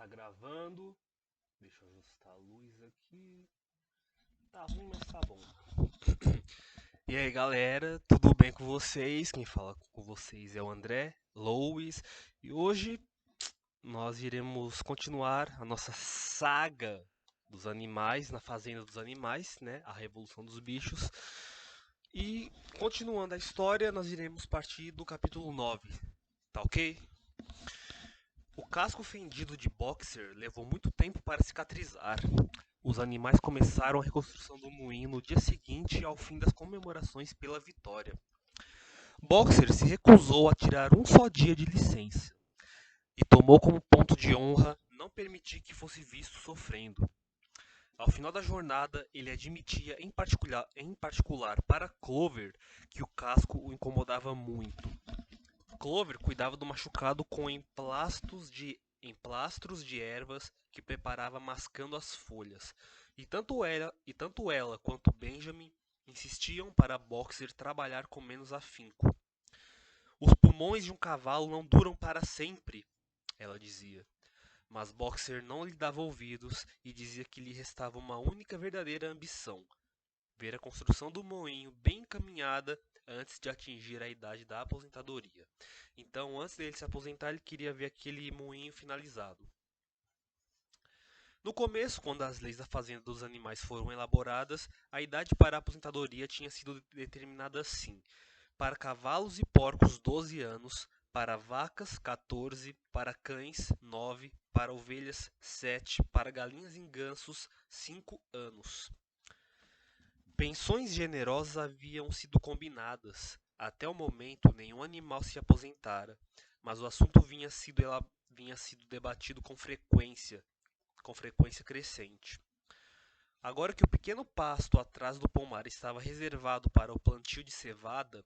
Tá gravando. Deixa eu ajustar a luz aqui. Tá ruim, mas tá bom. E aí, galera, tudo bem com vocês? Quem fala com vocês é o André Louis. E hoje nós iremos continuar a nossa saga dos animais, na Fazenda dos Animais, né? A Revolução dos Bichos. E continuando a história, nós iremos partir do capítulo 9, tá ok? O casco fendido de Boxer levou muito tempo para cicatrizar. Os animais começaram a reconstrução do moinho no dia seguinte ao fim das comemorações pela vitória. Boxer se recusou a tirar um só dia de licença e tomou como ponto de honra não permitir que fosse visto sofrendo. Ao final da jornada, ele admitia em particular para Clover que o casco o incomodava muito. Clover cuidava do machucado com emplastros de ervas que preparava mascando as folhas. E tanto ela quanto Benjamin insistiam para Boxer trabalhar com menos afinco. Os pulmões de um cavalo não duram para sempre, ela dizia. Mas Boxer não lhe dava ouvidos e dizia que lhe restava uma única verdadeira ambição: ver a construção do moinho bem encaminhada antes de atingir a idade da aposentadoria. Então, antes dele se aposentar, ele queria ver aquele moinho finalizado. No começo, quando as leis da fazenda dos animais foram elaboradas, a idade para a aposentadoria tinha sido determinada assim: para cavalos e porcos 12 anos, para vacas 14, para cães 9, para ovelhas 7, para galinhas e gansos 5 anos. Pensões generosas haviam sido combinadas. Até o momento, nenhum animal se aposentara, mas o assunto vinha sido debatido com frequência crescente. Agora que o pequeno pasto atrás do pomar estava reservado para o plantio de cevada,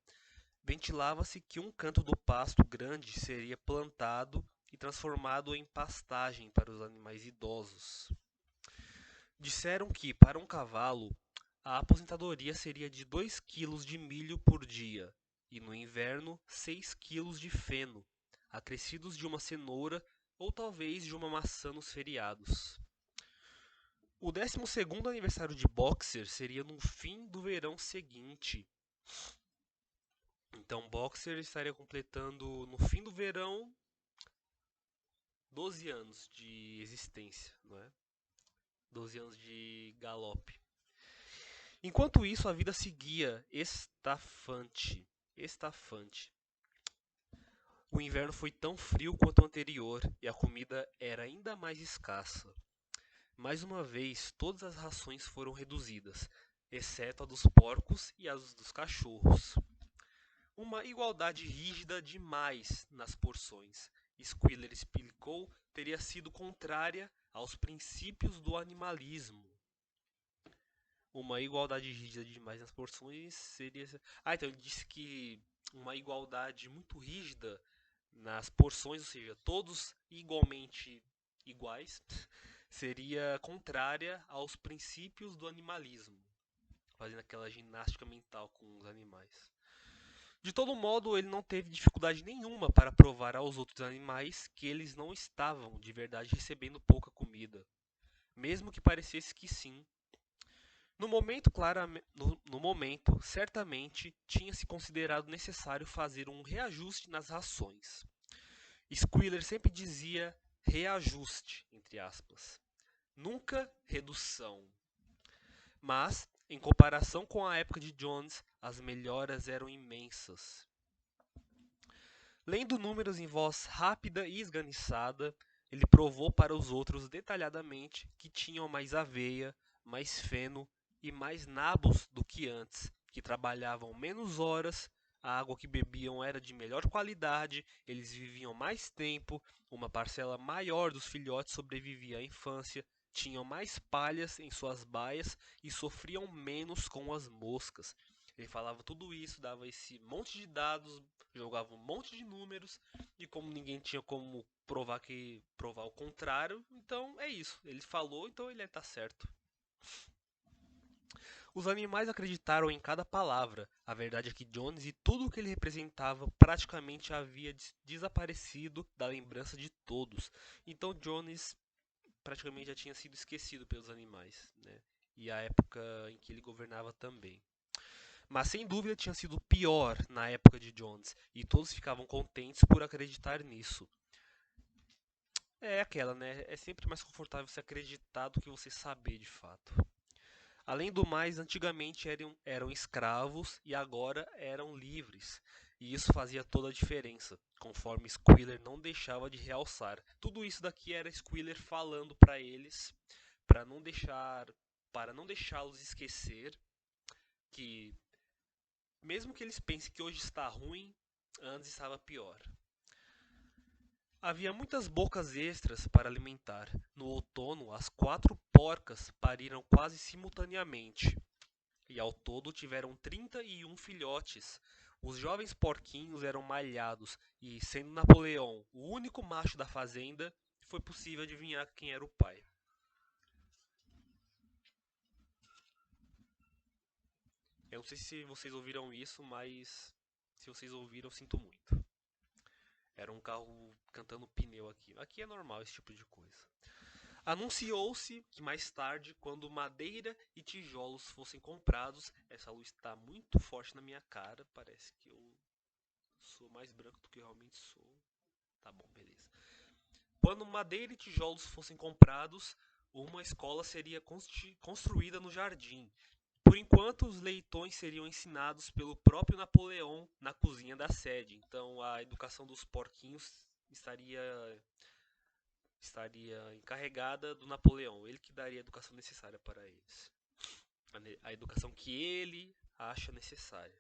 ventilava-se que um canto do pasto grande seria plantado e transformado em pastagem para os animais idosos. Disseram que, para um cavalo, a aposentadoria seria de 2 quilos de milho por dia, e no inverno 6 quilos de feno, acrescidos de uma cenoura ou talvez de uma maçã nos feriados. O 12º aniversário de Boxer seria no fim do verão seguinte. Então Boxer estaria completando no fim do verão 12 anos de existência, não é? 12 anos de galope. Enquanto isso, a vida seguia estafante. O inverno foi tão frio quanto o anterior e a comida era ainda mais escassa. Mais uma vez, todas as rações foram reduzidas, exceto a dos porcos e as dos cachorros. Uma igualdade rígida demais nas porções, Squiller explicou, teria sido contrária aos princípios do animalismo. Uma igualdade rígida demais nas porções seria. Ah, então ele disse que uma igualdade muito rígida nas porções, ou seja, todos igualmente iguais, seria contrária aos princípios do animalismo, fazendo aquela ginástica mental com os animais. De todo modo, ele não teve dificuldade nenhuma para provar aos outros animais que eles não estavam de verdade recebendo pouca comida, mesmo que parecesse que sim. No momento, certamente, tinha-se considerado necessário fazer um reajuste nas rações. Squiller sempre dizia reajuste, entre aspas, nunca redução. Mas, em comparação com a época de Jones, as melhoras eram imensas. Lendo números em voz rápida e esganiçada, ele provou para os outros detalhadamente que tinham mais aveia, mais feno e mais nabos do que antes, que trabalhavam menos horas, a água que bebiam era de melhor qualidade, eles viviam mais tempo, uma parcela maior dos filhotes sobrevivia à infância, tinham mais palhas em suas baias e sofriam menos com as moscas. Ele falava tudo isso, dava esse monte de dados, jogava um monte de números, e como ninguém tinha como provar o contrário, então é isso. Ele falou, então ele está certo. Os animais acreditaram em cada palavra. A verdade é que Jones e tudo o que ele representava praticamente havia desaparecido da lembrança de todos. Então Jones praticamente já tinha sido esquecido pelos animais, né? E a época em que ele governava também. Mas sem dúvida tinha sido pior na época de Jones, e todos ficavam contentes por acreditar nisso. É aquela, né? É sempre mais confortável você acreditar do que você saber de fato. Além do mais, antigamente eram escravos e agora eram livres. E isso fazia toda a diferença, conforme Squealer não deixava de realçar. Tudo isso daqui era Squealer falando para eles, para não deixar, para não deixá-los esquecer que mesmo que eles pensem que hoje está ruim, antes estava pior. Havia muitas bocas extras para alimentar. No outono, as 4 porcas pariram quase simultaneamente, e ao todo tiveram 31 filhotes. Os jovens porquinhos eram malhados, e sendo Napoleão o único macho da fazenda, foi possível adivinhar quem era o pai. Eu não sei se vocês ouviram isso, mas se vocês ouviram, eu sinto muito. Era um carro cantando pneu aqui. Aqui é normal esse tipo de coisa. Anunciou-se que mais tarde, quando madeira e tijolos fossem comprados, essa luz está muito forte na minha cara, parece que eu sou mais branco do que eu realmente sou. Tá bom, beleza. Quando madeira e tijolos fossem comprados, uma escola seria construída no jardim. Por enquanto, os leitões seriam ensinados pelo próprio Napoleão na cozinha da sede. Então, a educação dos porquinhos estaria encarregada do Napoleão, ele que daria a educação necessária para eles. A educação que ele acha necessária.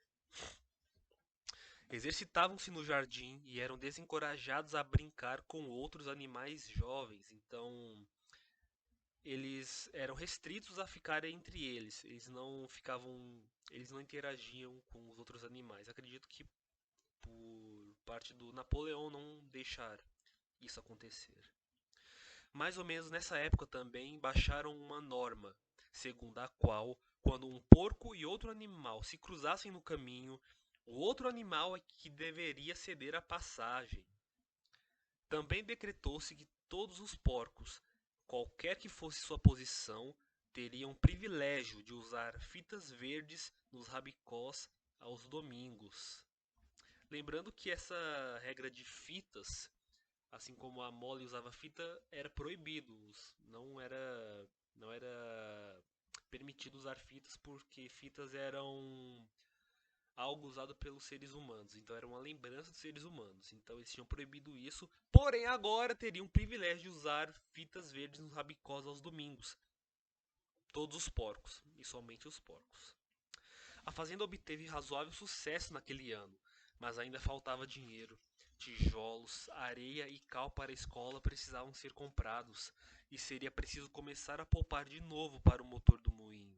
Exercitavam-se no jardim e eram desencorajados a brincar com outros animais jovens, então eles eram restritos a ficar entre eles. Eles não interagiam com os outros animais. Acredito que por parte do Napoleão não deixar isso acontecer. Mais ou menos nessa época também baixaram uma norma, segundo a qual, quando um porco e outro animal se cruzassem no caminho, o outro animal é que deveria ceder a passagem. Também decretou-se que todos os porcos, qualquer que fosse sua posição, teriam privilégio de usar fitas verdes nos rabicós aos domingos. Lembrando que essa regra de fitas, assim como a Molly usava fita, era proibido. Não era permitido usar fitas porque fitas eram algo usado pelos seres humanos. Então era uma lembrança dos seres humanos. Então eles tinham proibido isso. Porém agora teriam o privilégio de usar fitas verdes nos rabicós aos domingos. Todos os porcos e somente os porcos. A fazenda obteve razoável sucesso naquele ano, mas ainda faltava dinheiro. Tijolos, areia e cal para a escola precisavam ser comprados, e seria preciso começar a poupar de novo para o motor do moinho.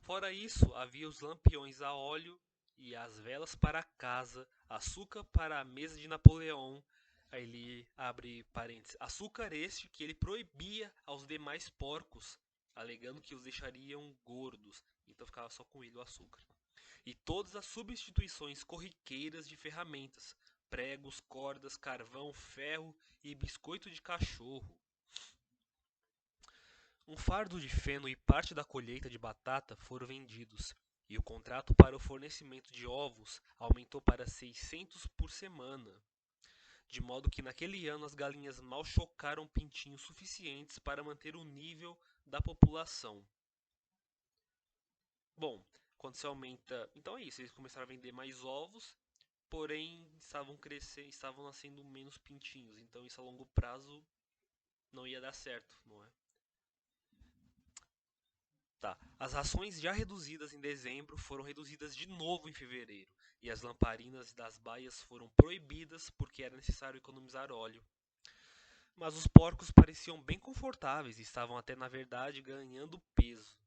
Fora isso, havia os lampiões a óleo e as velas para a casa, açúcar para a mesa de Napoleão. Aí ele abre parênteses. Açúcar este que ele proibia aos demais porcos, alegando que os deixariam gordos. Então ficava só com ele o açúcar. E todas as substituições corriqueiras de ferramentas: pregos, cordas, carvão, ferro e biscoito de cachorro. Um fardo de feno e parte da colheita de batata foram vendidos, e o contrato para o fornecimento de ovos aumentou para 600 por semana, de modo que naquele ano as galinhas mal chocaram pintinhos suficientes para manter o nível da população. Bom, quando se aumenta. Então é isso, eles começaram a vender mais ovos, porém estavam crescendo, estavam nascendo menos pintinhos, então isso a longo prazo não ia dar certo, não é? Tá. As rações já reduzidas em dezembro foram reduzidas de novo em fevereiro, e as lamparinas das baias foram proibidas porque era necessário economizar óleo. Mas os porcos pareciam bem confortáveis e estavam até na verdade ganhando peso.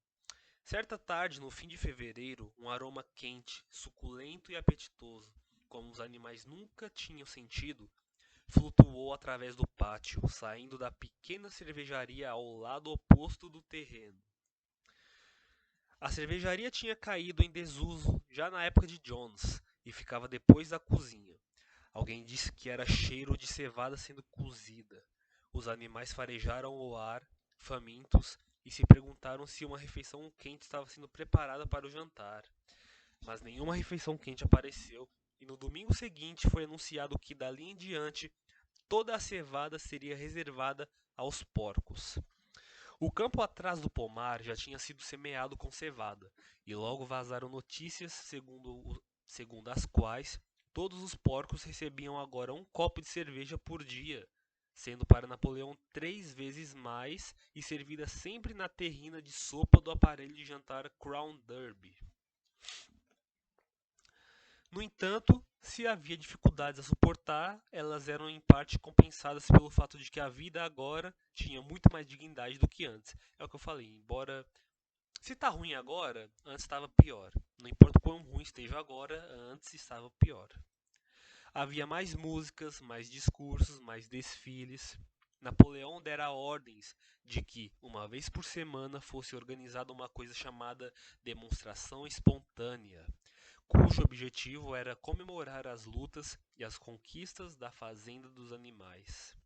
Certa tarde, no fim de fevereiro, um aroma quente, suculento e apetitoso, como os animais nunca tinham sentido, flutuou através do pátio, saindo da pequena cervejaria ao lado oposto do terreno. A cervejaria tinha caído em desuso já na época de Jones e ficava depois da cozinha. Alguém disse que era cheiro de cevada sendo cozida. Os animais farejaram o ar, famintos, e se perguntaram se uma refeição quente estava sendo preparada para o jantar. Mas nenhuma refeição quente apareceu, e no domingo seguinte foi anunciado que dali em diante toda a cevada seria reservada aos porcos. O campo atrás do pomar já tinha sido semeado com cevada, e logo vazaram notícias segundo as quais todos os porcos recebiam agora um copo de cerveja por dia, sendo para Napoleão 3 vezes mais e servida sempre na terrina de sopa do aparelho de jantar Crown Derby. No entanto, se havia dificuldades a suportar, elas eram em parte compensadas pelo fato de que a vida agora tinha muito mais dignidade do que antes. É o que eu falei, embora se tá ruim agora, antes estava pior. Não importa o quão ruim esteja agora, antes estava pior. Havia mais músicas, mais discursos, mais desfiles. Napoleão dera ordens de que, uma vez por semana, fosse organizada uma coisa chamada demonstração espontânea, cujo objetivo era comemorar as lutas e as conquistas da fazenda dos animais.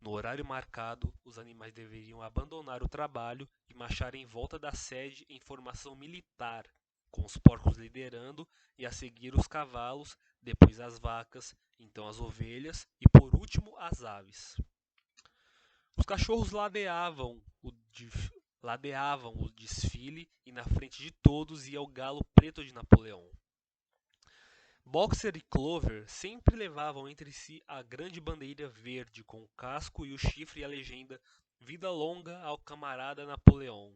No horário marcado, os animais deveriam abandonar o trabalho e marchar em volta da sede em formação militar, com os porcos liderando e a seguir os cavalos, depois as vacas, então as ovelhas e por último as aves. Os cachorros ladeavam o desfile e na frente de todos ia o galo preto de Napoleão. Boxer e Clover sempre levavam entre si a grande bandeira verde com o casco e o chifre e a legenda Vida longa ao camarada Napoleão.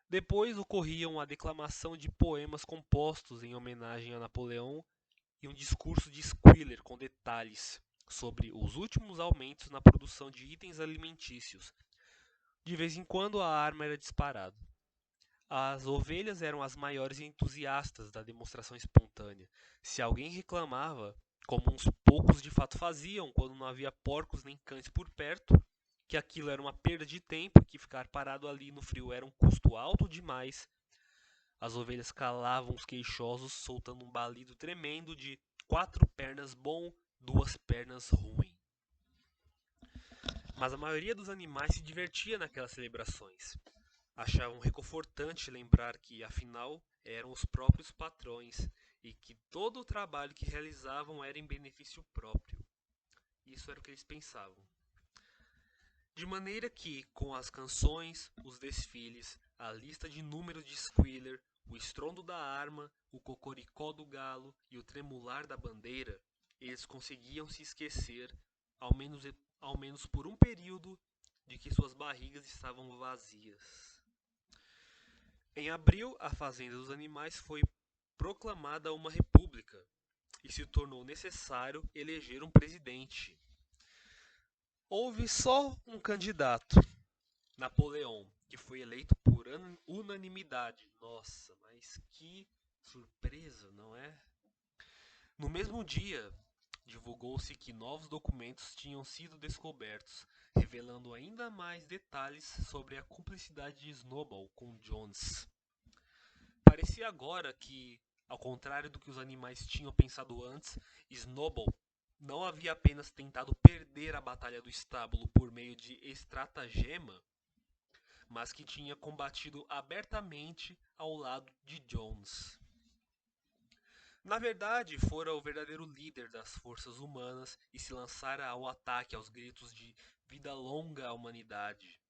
Depois ocorriam a declamação de poemas compostos em homenagem a Napoleão e um discurso de Squealer com detalhes sobre os últimos aumentos na produção de itens alimentícios. De vez em quando a arma era disparada. As ovelhas eram as maiores entusiastas da demonstração espontânea. Se alguém reclamava, como uns poucos de fato faziam quando não havia porcos nem cães por perto, que aquilo era uma perda de tempo, que ficar parado ali no frio era um custo alto demais, as ovelhas calavam os queixosos, soltando um balido tremendo de 4 pernas bom, 2 pernas ruim. Mas a maioria dos animais se divertia naquelas celebrações. Achavam reconfortante lembrar que, afinal, eram os próprios patrões e que todo o trabalho que realizavam era em benefício próprio. Isso era o que eles pensavam. De maneira que, com as canções, os desfiles, a lista de números de Squealer, o estrondo da arma, o cocoricó do galo e o tremular da bandeira, eles conseguiam se esquecer, ao menos por um período, de que suas barrigas estavam vazias. Em abril, a Fazenda dos Animais foi proclamada uma república e se tornou necessário eleger um presidente. Houve só um candidato, Napoleão, que foi eleito por unanimidade. Nossa, mas que surpresa, não é? No mesmo dia, divulgou-se que novos documentos tinham sido descobertos, revelando ainda mais detalhes sobre a cumplicidade de Snowball com Jones. Parecia agora que, ao contrário do que os animais tinham pensado antes, Snowball não havia apenas tentado perder a batalha do estábulo por meio de estratagema, mas que tinha combatido abertamente ao lado de Jones. Na verdade, fora o verdadeiro líder das forças humanas e se lançara ao ataque aos gritos de vida longa à humanidade.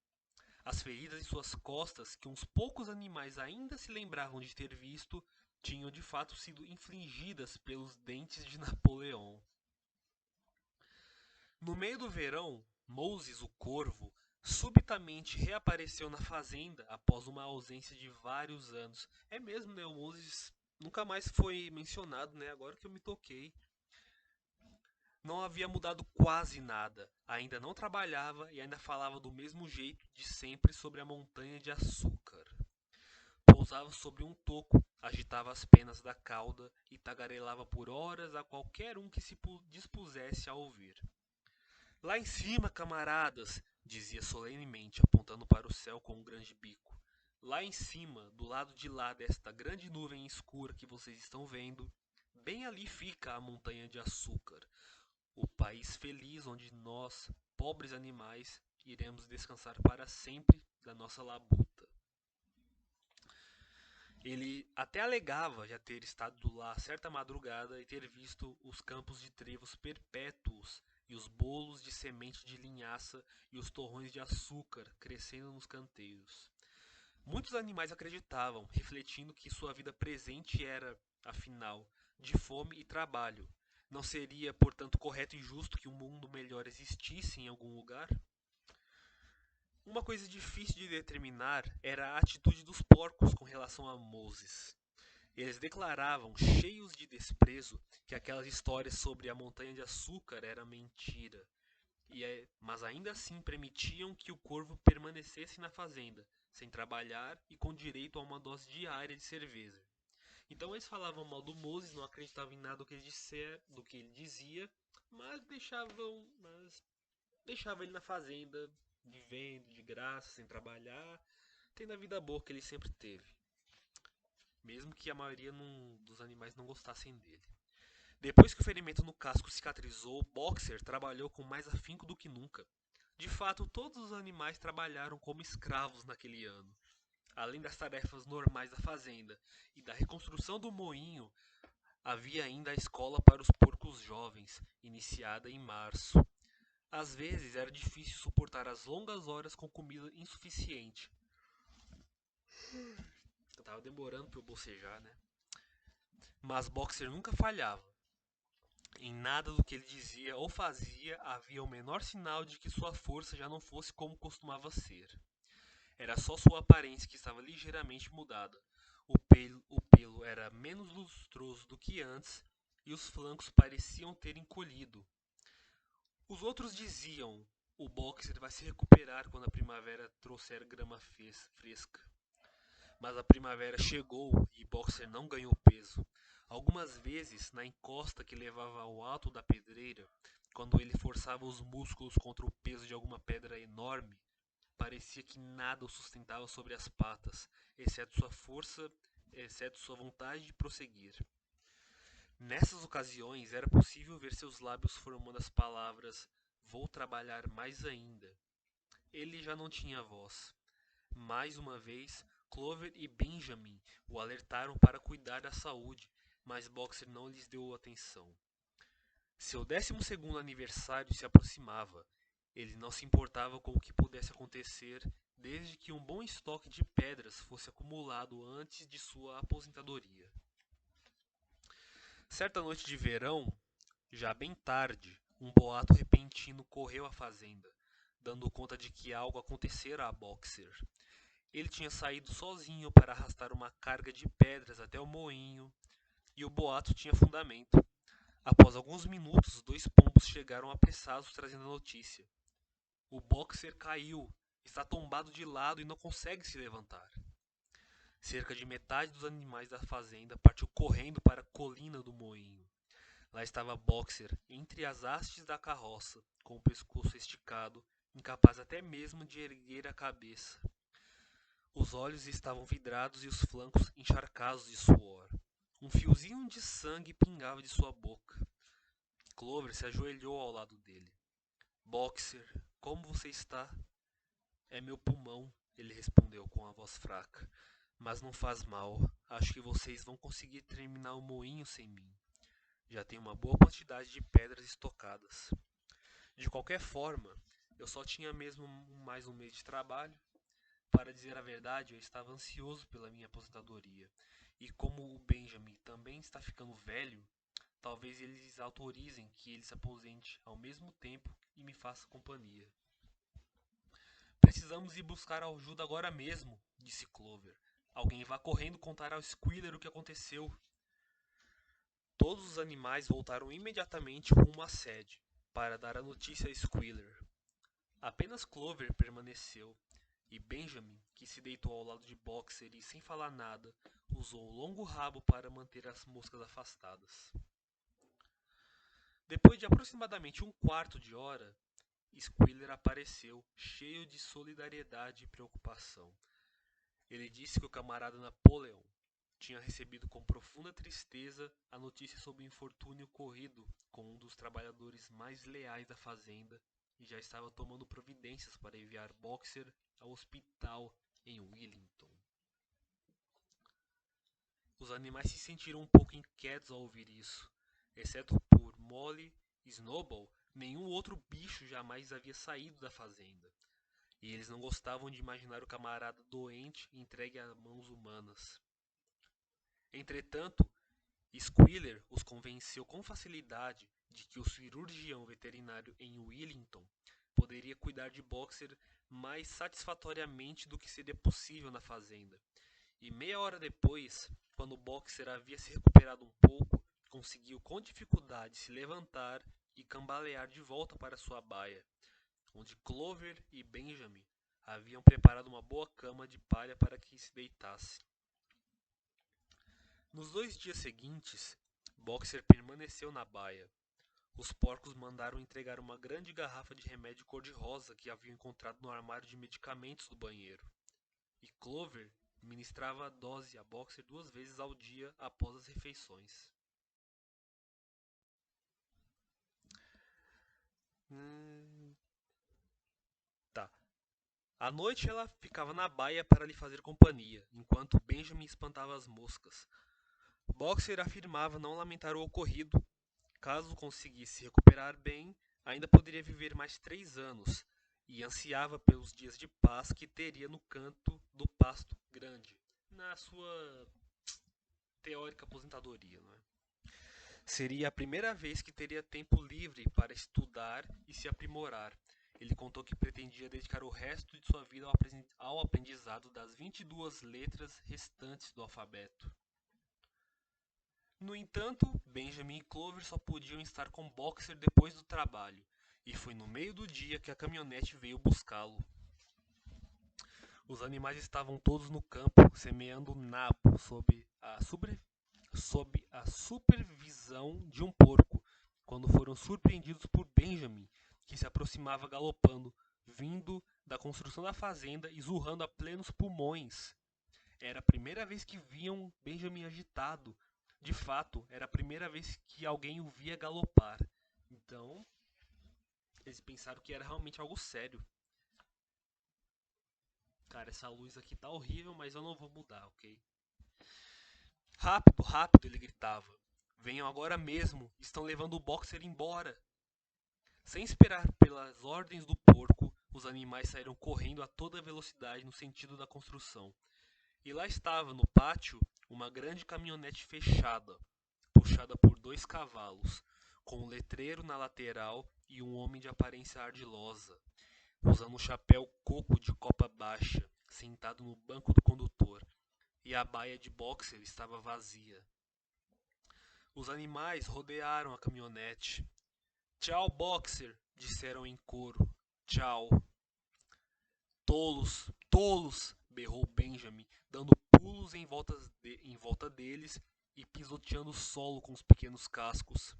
As feridas em suas costas, que uns poucos animais ainda se lembravam de ter visto, tinham de fato sido infligidas pelos dentes de Napoleão. No meio do verão, Moses, o corvo, subitamente reapareceu na fazenda após uma ausência de vários anos. É mesmo, né? O Moses nunca mais foi mencionado, né? Agora que eu me toquei. Não havia mudado quase nada. Ainda não trabalhava e ainda falava do mesmo jeito de sempre sobre a montanha de açúcar. Pousava sobre um toco, agitava as penas da cauda e tagarelava por horas a qualquer um que se dispusesse a ouvir. Lá em cima, camaradas, dizia solenemente, apontando para o céu com um grande bico. Lá em cima, do lado de lá desta grande nuvem escura que vocês estão vendo, bem ali fica a montanha de açúcar. o país feliz onde nós, pobres animais, iremos descansar para sempre da nossa labuta. Ele até alegava já ter estado lá certa madrugada e ter visto os campos de trevos perpétuos e os bolos de semente de linhaça e os torrões de açúcar crescendo nos canteiros. Muitos animais acreditavam, refletindo que sua vida presente era, afinal, de fome e trabalho. Não seria, portanto, correto e justo que um mundo melhor existisse em algum lugar? Uma coisa difícil de determinar era a atitude dos porcos com relação a Moses. Eles declaravam, cheios de desprezo, que aquelas histórias sobre a montanha de açúcar era mentira, mas ainda assim permitiam que o corvo permanecesse na fazenda, sem trabalhar e com direito a uma dose diária de cerveja. Então eles falavam mal do Moses, não acreditavam em nada do que ele dizia, mas deixavam ele na fazenda, vivendo de graça, sem trabalhar, tendo a vida boa que ele sempre teve. Mesmo que a maioria dos animais não gostassem dele. Depois que o ferimento no casco cicatrizou, Boxer trabalhou com mais afinco do que nunca. De fato, todos os animais trabalharam como escravos naquele ano. Além das tarefas normais da fazenda e da reconstrução do moinho, havia ainda a escola para os porcos jovens, iniciada em março. Às vezes era difícil suportar as longas horas com comida insuficiente. Eu tava demorando para eu bocejar, né? Mas Boxer nunca falhava. Em nada do que ele dizia ou fazia havia o menor sinal de que sua força já não fosse como costumava ser. Era só sua aparência que estava ligeiramente mudada. O pelo era menos lustroso do que antes e os flancos pareciam ter encolhido. Os outros diziam: o boxer vai se recuperar quando a primavera trouxer grama fresca. Mas a primavera chegou e Boxer não ganhou peso. Algumas vezes, na encosta que levava ao alto da pedreira, quando ele forçava os músculos contra o peso de alguma pedra enorme, parecia que nada o sustentava sobre as patas, exceto sua força, exceto sua vontade de prosseguir. Nessas ocasiões era possível ver seus lábios formando as palavras "vou trabalhar mais ainda". Ele já não tinha voz. Mais uma vez, Clover e Benjamin o alertaram para cuidar da saúde, mas Boxer não lhes deu atenção. Seu 12º aniversário se aproximava. Ele não se importava com o que pudesse acontecer, desde que um bom estoque de pedras fosse acumulado antes de sua aposentadoria. Certa noite de verão, já bem tarde, um boato repentino correu à fazenda, dando conta de que algo acontecera a Boxer. Ele tinha saído sozinho para arrastar uma carga de pedras até o moinho, e o boato tinha fundamento. Após alguns minutos, 2 pombos chegaram apressados trazendo a notícia. O boxer caiu, está tombado de lado e não consegue se levantar. Cerca de metade dos animais da fazenda partiu correndo para a colina do moinho. Lá estava Boxer, entre as hastes da carroça, com o pescoço esticado, incapaz até mesmo de erguer a cabeça. Os olhos estavam vidrados e os flancos encharcados de suor. Um fiozinho de sangue pingava de sua boca. Clover se ajoelhou ao lado dele. Boxer, como você está? É meu pulmão, ele respondeu com a voz fraca. Mas não faz mal. Acho que vocês vão conseguir terminar o moinho sem mim. Já tenho uma boa quantidade de pedras estocadas. De qualquer forma, eu só tinha mesmo mais um mês de trabalho. Para dizer a verdade, eu estava ansioso pela minha aposentadoria. E como o Benjamin também está ficando velho, talvez eles autorizem que ele se aposente ao mesmo tempo e me faça companhia. Precisamos ir buscar ajuda agora mesmo, disse Clover. Alguém vá correndo contar ao Squealer o que aconteceu. Todos os animais voltaram imediatamente rumo à sede, para dar a notícia a Squealer. Apenas Clover permaneceu, e Benjamin, que se deitou ao lado de Boxer e, sem falar nada, usou o longo rabo para manter as moscas afastadas. Depois de aproximadamente um quarto de hora, Squealer apareceu, cheio de solidariedade e preocupação. Ele disse que o camarada Napoleon tinha recebido com profunda tristeza a notícia sobre o infortúnio ocorrido com um dos trabalhadores mais leais da fazenda e já estava tomando providências para enviar Boxer ao hospital em Wellington. Os animais se sentiram um pouco inquietos ao ouvir isso. Exceto por Molly e Snowball, nenhum outro bicho jamais havia saído da fazenda. E eles não gostavam de imaginar o camarada doente entregue a mãos humanas. Entretanto, Squealer os convenceu com facilidade de que o cirurgião veterinário em Wellington poderia cuidar de Boxer mais satisfatoriamente do que seria possível na fazenda. E meia hora depois, quando Boxer havia se recuperado um pouco, conseguiu com dificuldade se levantar e cambalear de volta para sua baia, onde Clover e Benjamin haviam preparado uma boa cama de palha para que se deitasse. Nos 2 dias seguintes, Boxer permaneceu na baia. Os porcos mandaram entregar uma grande garrafa de remédio cor-de-rosa que haviam encontrado no armário de medicamentos do banheiro. E Clover ministrava a dose a Boxer 2 vezes ao dia após as refeições. Tá. À noite ela ficava na baia para lhe fazer companhia, enquanto Benjamin espantava as moscas. Boxer afirmava não lamentar o ocorrido. Caso conseguisse se recuperar bem, ainda poderia viver mais 3 anos, e ansiava pelos dias de paz que teria no canto do pasto grande, na sua teórica aposentadoria. Não é? Seria a primeira vez que teria tempo livre para estudar e se aprimorar. Ele contou que pretendia dedicar o resto de sua vida ao aprendizado das 22 letras restantes do alfabeto. No entanto, Benjamin e Clover só podiam estar com Boxer depois do trabalho, e foi no meio do dia que a caminhonete veio buscá-lo. Os animais estavam todos no campo, semeando nabo sob a supervisão de um porco, quando foram surpreendidos por Benjamin, que se aproximava galopando, vindo da construção da fazenda e zurrando a plenos pulmões. Era a primeira vez que viam Benjamin agitado. De fato, era a primeira vez que alguém o via galopar. Então, eles pensaram que era realmente algo sério. Cara, essa luz aqui tá horrível, mas eu não vou mudar, ok? Rápido, rápido, ele gritava. Venham agora mesmo, estão levando o Boxer embora. Sem esperar pelas ordens do porco, os animais saíram correndo a toda velocidade no sentido da construção. E lá estava, no pátio, uma grande caminhonete fechada, puxada por 2 cavalos, com um letreiro na lateral e um homem de aparência ardilosa, usando um chapéu coco de copa baixa, sentado no banco do condutor, e a baia de Boxer estava vazia. Os animais rodearam a caminhonete. Tchau, Boxer, disseram em coro. Tchau. Tolos, tolos, berrou Benjamin, dando pulos em volta deles e pisoteando o solo com os pequenos cascos.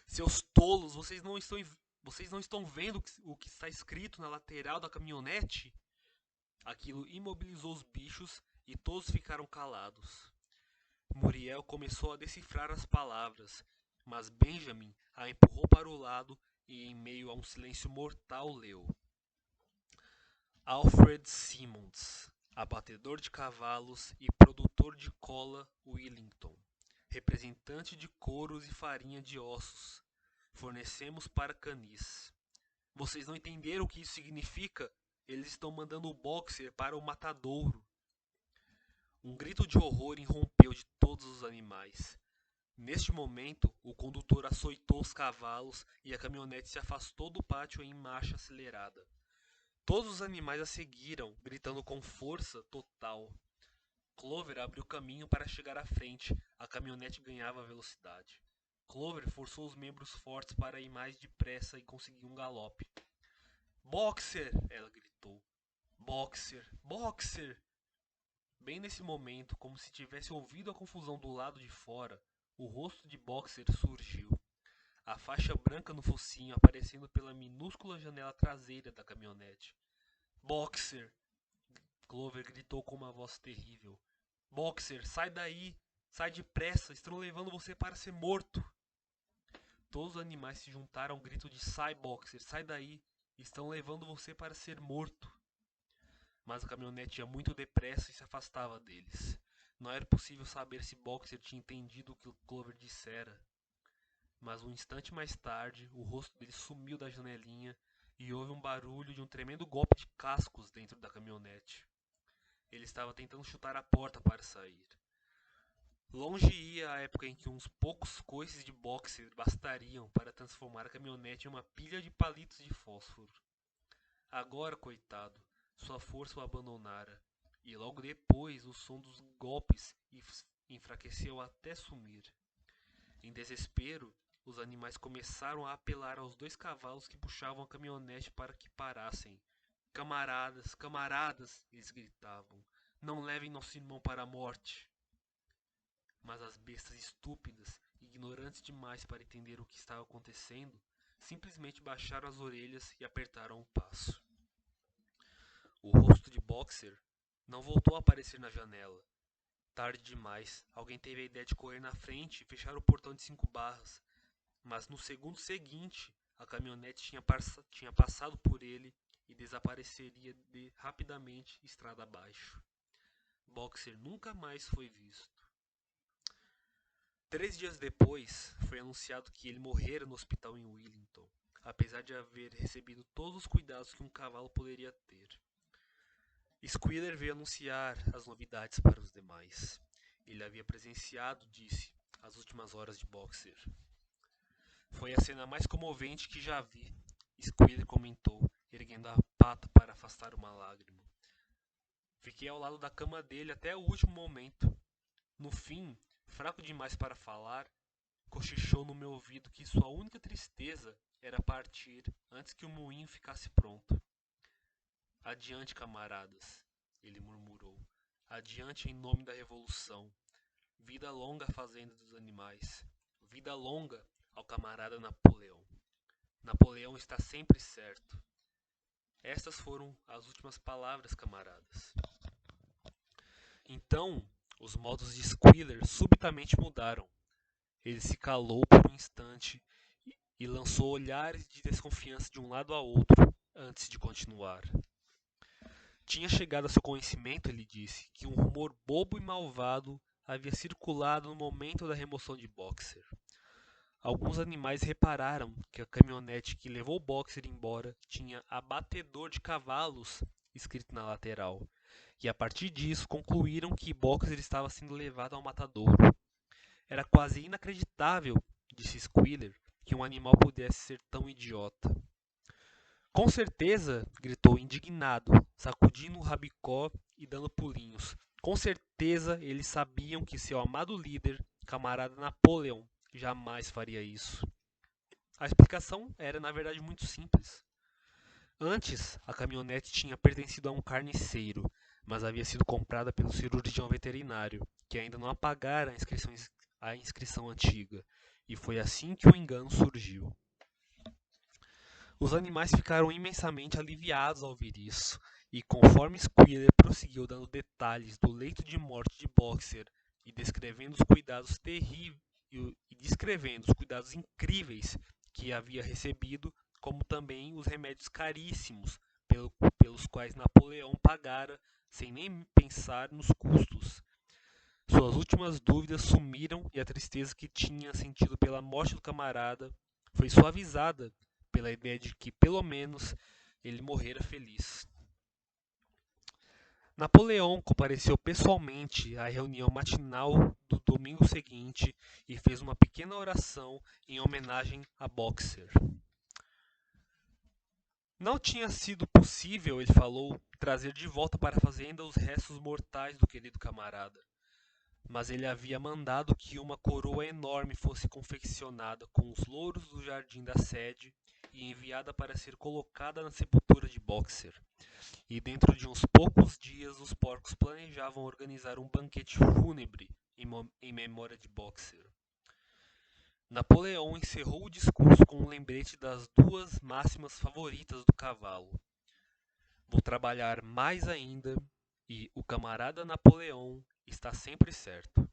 Seus tolos, vocês não estão vendo o que está escrito na lateral da caminhonete? Aquilo imobilizou os bichos e todos ficaram calados. Muriel começou a decifrar as palavras, mas Benjamin a empurrou para o lado e, em meio a um silêncio mortal, leu: Alfred Simmons, abatedor de cavalos e produtor de cola Wellington, representante de couros e farinha de ossos. Fornecemos para canis. Vocês não entenderam o que isso significa? Eles estão mandando o Boxer para o matadouro. Um grito de horror irrompeu de todos os animais. Neste momento, o condutor açoitou os cavalos e a caminhonete se afastou do pátio em marcha acelerada. Todos os animais a seguiram, gritando com força total. Clover abriu caminho para chegar à frente. A caminhonete ganhava velocidade. Clover forçou os membros fortes para ir mais depressa e conseguiu um galope. Boxer! Ela gritou. Boxer! Boxer! Bem nesse momento, como se tivesse ouvido a confusão do lado de fora, o rosto de Boxer surgiu. A faixa branca no focinho aparecendo pela minúscula janela traseira da caminhonete. Boxer! Clover gritou com uma voz terrível. Boxer, sai daí! Sai depressa! Estão levando você para ser morto! Todos os animais se juntaram ao grito de sai, Boxer, sai daí! Estão levando você para ser morto! Mas a caminhonete ia muito depressa e se afastava deles. Não era possível saber se Boxer tinha entendido o que Clover dissera. Mas um instante mais tarde, o rosto dele sumiu da janelinha e houve um barulho de um tremendo golpe de cascos dentro da caminhonete. Ele estava tentando chutar a porta para sair. Longe ia a época em que uns poucos coices de boxer bastariam para transformar a caminhonete em uma pilha de palitos de fósforo. Agora, coitado, sua força o abandonara, e logo depois o som dos golpes enfraqueceu até sumir. Em desespero, os animais começaram a apelar aos 2 cavalos que puxavam a caminhonete para que parassem. Camaradas, camaradas, eles gritavam, não levem nosso irmão para a morte. Mas as bestas estúpidas, ignorantes demais para entender o que estava acontecendo, simplesmente baixaram as orelhas e apertaram o passo. O rosto de Boxer não voltou a aparecer na janela. Tarde demais, alguém teve a ideia de correr na frente e fechar o portão de 5 barras, mas no segundo seguinte, a caminhonete tinha passado por ele e desapareceria rapidamente estrada abaixo. Boxer nunca mais foi visto. 3 dias depois, foi anunciado que ele morrera no hospital em Wellington, apesar de haver recebido todos os cuidados que um cavalo poderia ter. Squealer veio anunciar as novidades para os demais. Ele havia presenciado, disse, as últimas horas de Boxer. Foi a cena mais comovente que já vi, Squealer comentou, erguendo a pata para afastar uma lágrima. Fiquei ao lado da cama dele até o último momento. No fim, fraco demais para falar, cochichou no meu ouvido que sua única tristeza era partir antes que o moinho ficasse pronto. Adiante, camaradas, ele murmurou. Adiante em nome da revolução. Vida longa à fazenda dos animais. Vida longa ao camarada Napoleão. Napoleão está sempre certo. Estas foram as últimas palavras, camaradas. Então, os modos de Squealer subitamente mudaram. Ele se calou por um instante e lançou olhares de desconfiança de um lado a outro antes de continuar. Tinha chegado a seu conhecimento, ele disse, que um rumor bobo e malvado havia circulado no momento da remoção de Boxer. Alguns animais repararam que a caminhonete que levou Boxer embora tinha abatedor de cavalos escrito na lateral, e a partir disso concluíram que Boxer estava sendo levado ao matadouro. Era quase inacreditável, disse Squealer, que um animal pudesse ser tão idiota. Com certeza, gritou indignado, sacudindo o rabicó e dando pulinhos. Com certeza eles sabiam que seu amado líder, camarada Napoleão, jamais faria isso. A explicação era, na verdade, muito simples. Antes, a caminhonete tinha pertencido a um carniceiro, mas havia sido comprada pelo cirurgião veterinário, que ainda não apagara a inscrição antiga, e foi assim que o engano surgiu. Os animais ficaram imensamente aliviados ao ouvir isso, e conforme Squealer prosseguiu dando detalhes do leito de morte de Boxer e descrevendo os cuidados descrevendo os cuidados incríveis que havia recebido, como também os remédios caríssimos pelos quais Napoleão pagara sem nem pensar nos custos. Suas últimas dúvidas sumiram e a tristeza que tinha sentido pela morte do camarada foi suavizada pela ideia de que, pelo menos, ele morrera feliz. Napoleão compareceu pessoalmente à reunião matinal do domingo seguinte e fez uma pequena oração em homenagem a Boxer. Não tinha sido possível, ele falou, trazer de volta para a fazenda os restos mortais do querido camarada. Mas ele havia mandado que uma coroa enorme fosse confeccionada com os louros do jardim da sede e enviada para ser colocada na sepultura de Boxer. E dentro de uns poucos dias os porcos planejavam organizar um banquete fúnebre em memória de Boxer. Napoleão encerrou o discurso com um lembrete das 2 máximas favoritas do cavalo. Vou trabalhar mais ainda e o camarada Napoleão está sempre certo.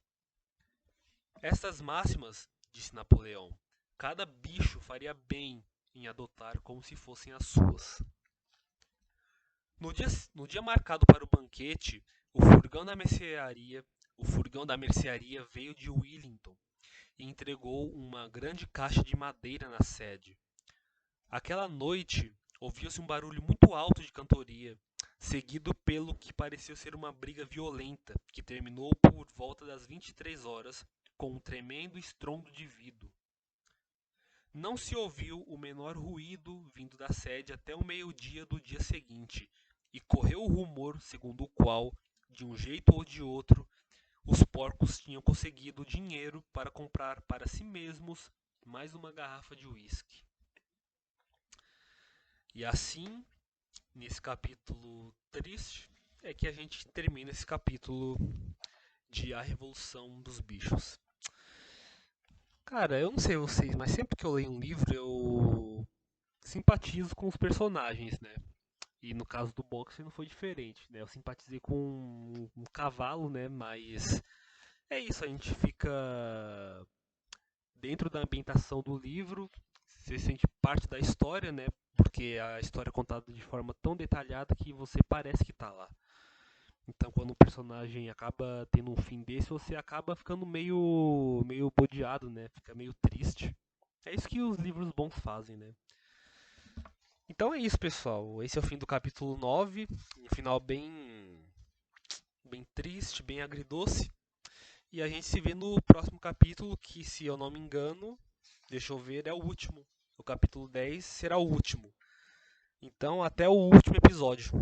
Estas máximas, disse Napoleão, cada bicho faria bem em adotar como se fossem as suas. No dia marcado para o banquete, o furgão da mercearia, o furgão da mercearia veio de Wellington e entregou uma grande caixa de madeira na sede. Aquela noite, ouviu-se um barulho muito alto de cantoria, seguido pelo que pareceu ser uma briga violenta, que terminou por volta das 23 horas, com um tremendo estrondo de vidro. Não se ouviu o menor ruído vindo da sede até o meio-dia do dia seguinte, e correu o rumor segundo o qual, de um jeito ou de outro, os porcos tinham conseguido dinheiro para comprar para si mesmos mais uma garrafa de uísque. E assim, nesse capítulo triste, é que a gente termina esse capítulo de A Revolução dos Bichos. Cara, eu não sei vocês, mas sempre que eu leio um livro eu simpatizo com os personagens, né? E no caso do boxe não foi diferente, né? Eu simpatizei com um cavalo, né? Mas é isso, a gente fica dentro da ambientação do livro, você sente parte da história, né? Porque a história é contada de forma tão detalhada que você parece que tá lá. Então, quando um personagem acaba tendo um fim desse, você acaba ficando meio bodeado, né? Fica meio triste. É isso que os livros bons fazem, né? Então é isso, pessoal. Esse é o fim do capítulo 9. Um final bem triste, bem agridoce. E a gente se vê no próximo capítulo, que, se eu não me engano, deixa eu ver, é o último. O capítulo 10 será o último. Então, até o último episódio.